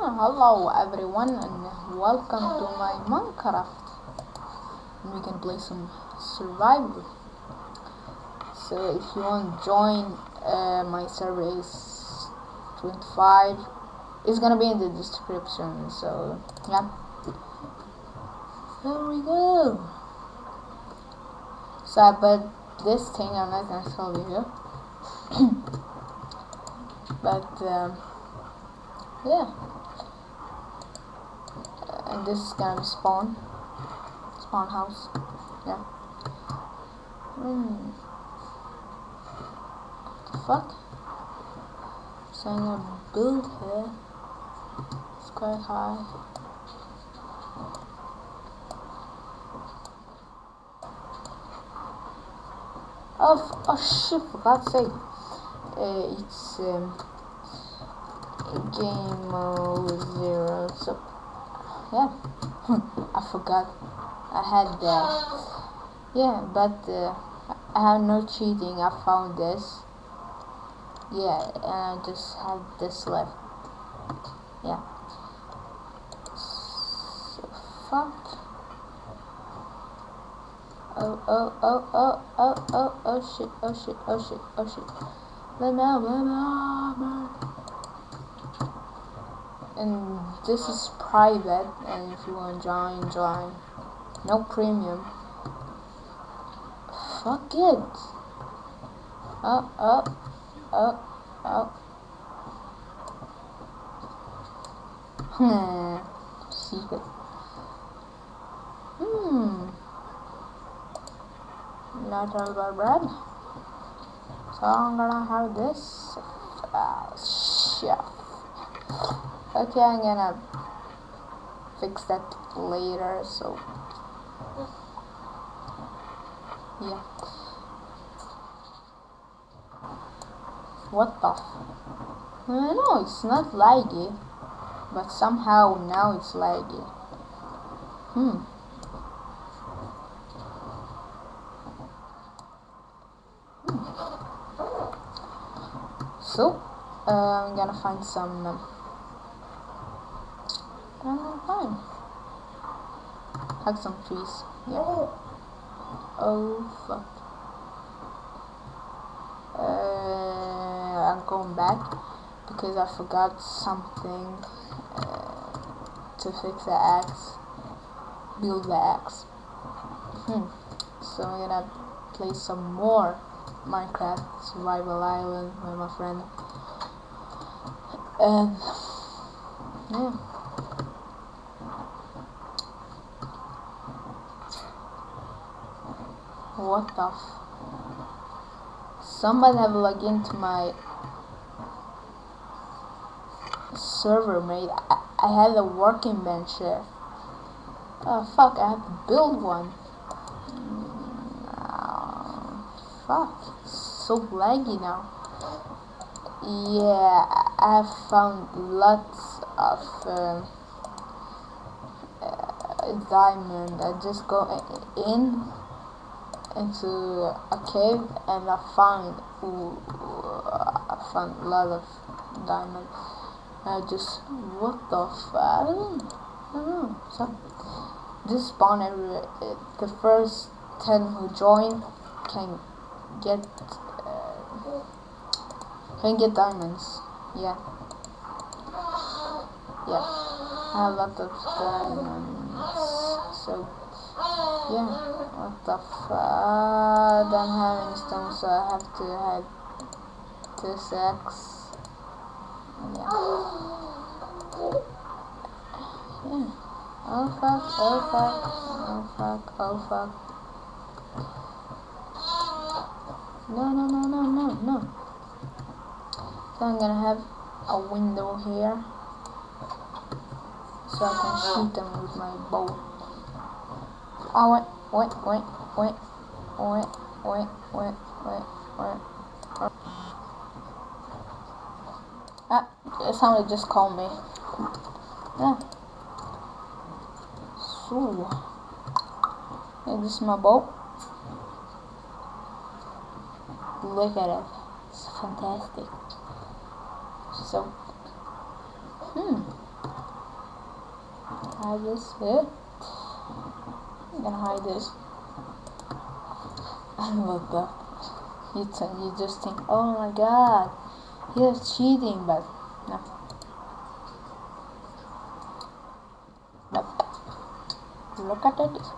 Hello everyone and welcome to my Minecraft. We can play some survival. So if you want to join, my server is 25. It's gonna be in the description. So yeah, there we go. So but this thing I'm not gonna tell you here. But yeah, and this is gonna be spawn house. Yeah. What the fuck? So I'm gonna build here. It's quite high. Oh shit! For God's sake! It's game mode 0. So yeah, I forgot. I had that. Yeah, but I have no cheating. I found this. Yeah, and I just have this left. Yeah. So fuck. Oh shit. And this is private, and if you want to join. No premium. Fuck it. Oh. Secret. Not all about bread. So I'm gonna have this. Shit. Okay, I'm gonna fix that later. So yeah. What the? No, it's not laggy, but somehow now it's laggy. So I'm gonna find some. I'm gonna find. Hug some trees. Yeah. Oh fuck. I'm going back because I forgot something to fix the axe. Build the axe. So I'm gonna play some more Minecraft Survival Island with my friend. And yeah. What the Somebody have logged into my server, mate. I had a working bench there. Oh fuck, I have to build one. Fuck, it's so laggy now. Yeah, I have found lots of diamond. I just go into a cave and I found a lot of diamond. I just what the fuck? I don't know. So this spawn everywhere. The first 10 who join can get diamonds. Yeah. I have a lot of diamonds. So yeah, what the fuck? I don't have any stones, so I have to have this axe. Yeah. Oh fuck. No. So I'm gonna have a window here so I can shoot them with my bow. Oh wait. Somebody just called me. Yeah. So, yeah, this is my boat. Look at it. It's fantastic. So, hide this. I'm gonna hide this. Look up. You just think, oh my god, he's cheating, but no. Nope. Look at it.